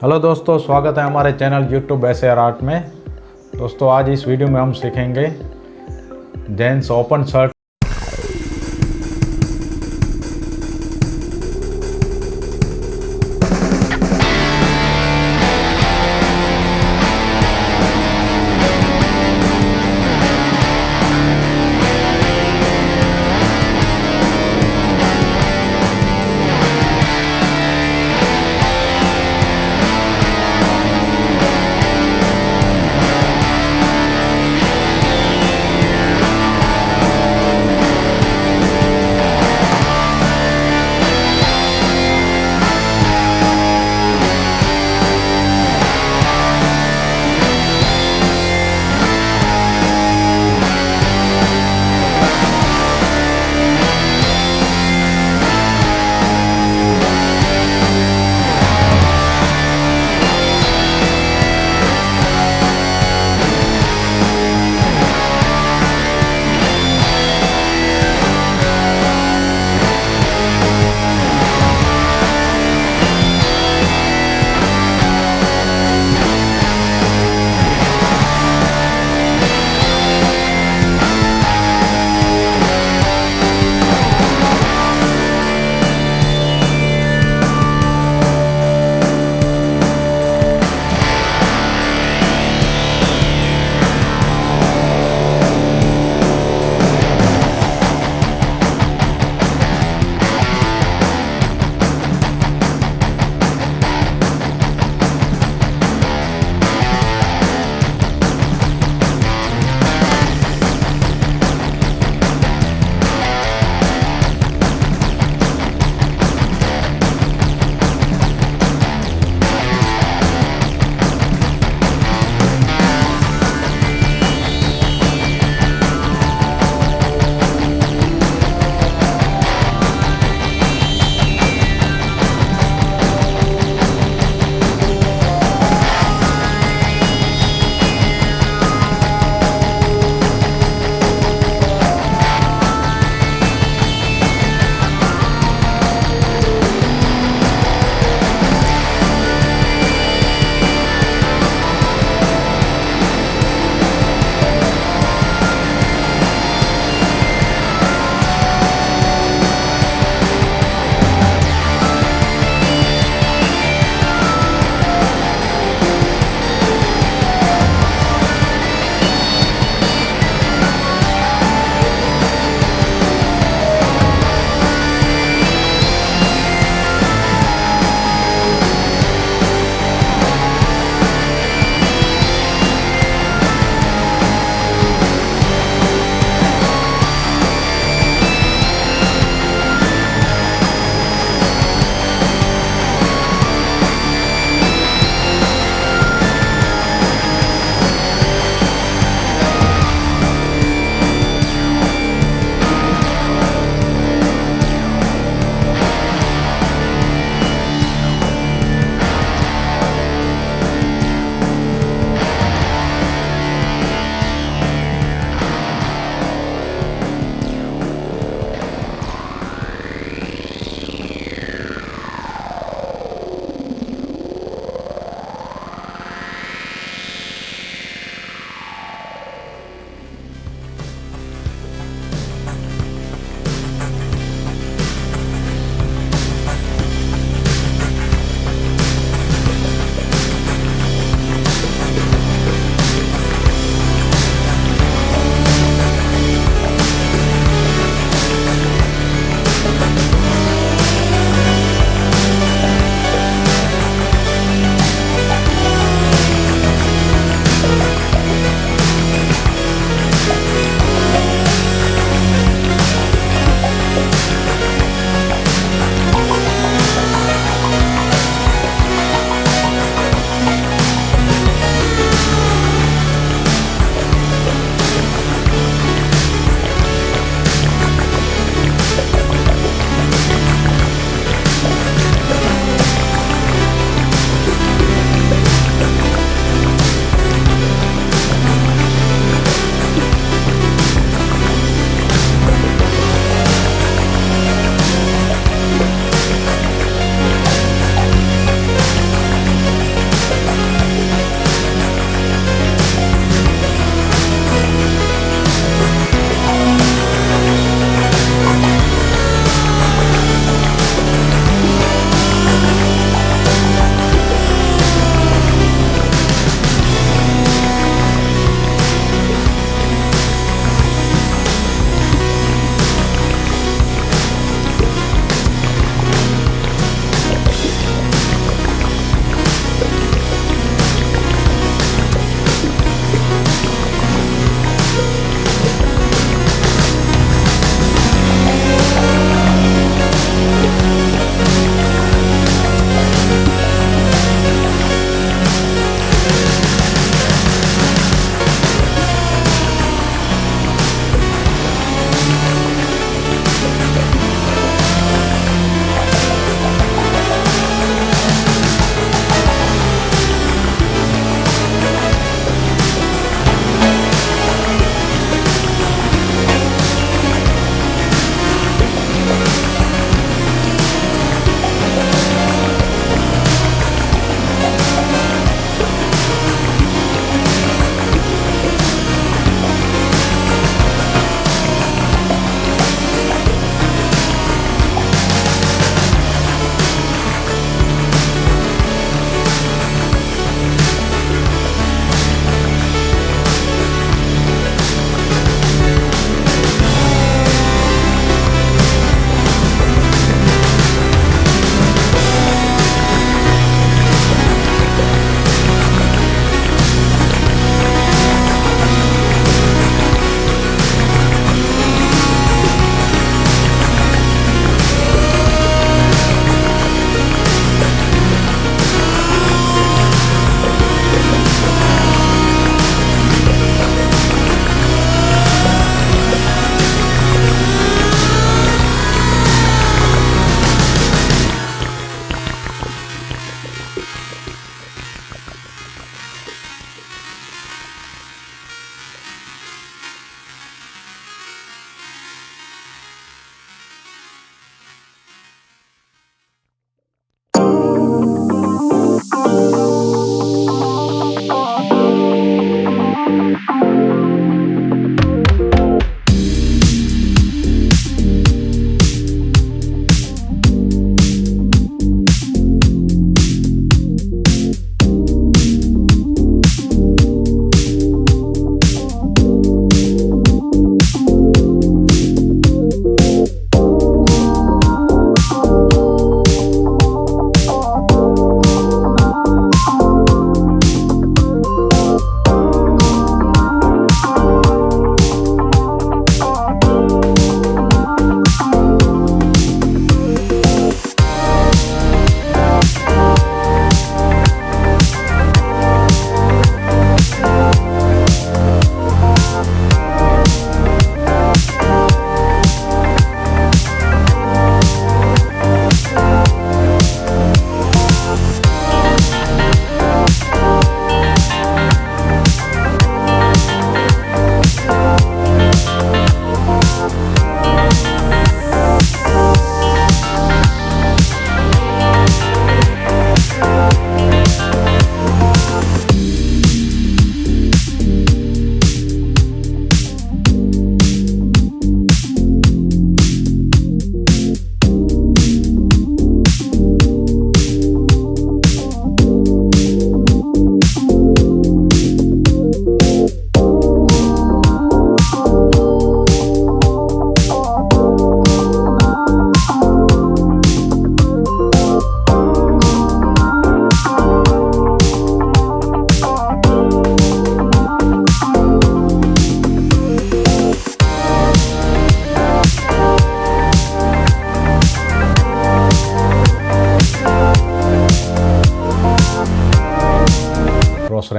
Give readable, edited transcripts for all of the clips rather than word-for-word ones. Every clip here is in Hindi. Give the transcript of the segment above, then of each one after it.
हेलो दोस्तों, स्वागत है हमारे चैनल यूट्यूब ऐसे आर्ट में। दोस्तों आज इस वीडियो में हम सीखेंगे जेंट्स ओपन शर्ट।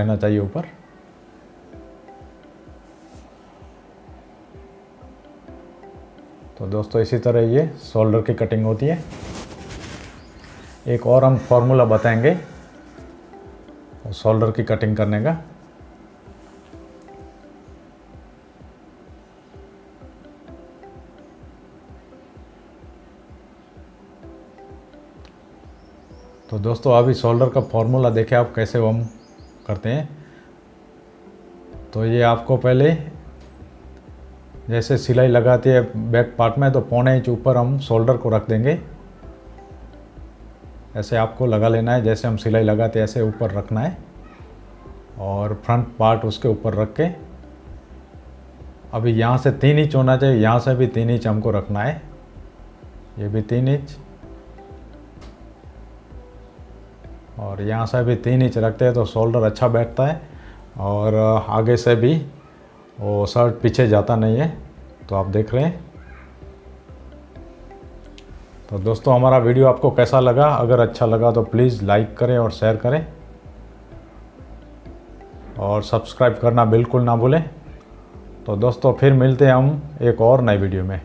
रहना चाहिए ऊपर। तो दोस्तों इसी तरह ये शोल्डर की कटिंग होती है। एक और हम फॉर्मूला बताएंगे शोल्डर की कटिंग करने का। तो दोस्तों अभी शोल्डर का फॉर्मूला देखें आप कैसे हम करते हैं। तो ये आपको पहले जैसे सिलाई लगाती है बैक पार्ट में, तो 1.25 इंच ऊपर हम शोल्डर को रख देंगे। ऐसे आपको लगा लेना है, जैसे हम सिलाई लगाते हैं ऐसे ऊपर रखना है और फ्रंट पार्ट उसके ऊपर रख के अभी यहाँ से 3 इंच होना चाहिए, यहाँ से भी 3 इंच हमको रखना है, ये भी 3 इंच और यहाँ से भी 3 इंच रखते हैं तो शोल्डर अच्छा बैठता है और आगे से भी वो शर्ट पीछे जाता नहीं है। तो आप देख रहे हैं। तो दोस्तों हमारा वीडियो आपको कैसा लगा? अगर अच्छा लगा तो प्लीज़ लाइक करें और शेयर करें और सब्सक्राइब करना बिल्कुल ना भूलें। तो दोस्तों फिर मिलते हैं हम एक और नई वीडियो में।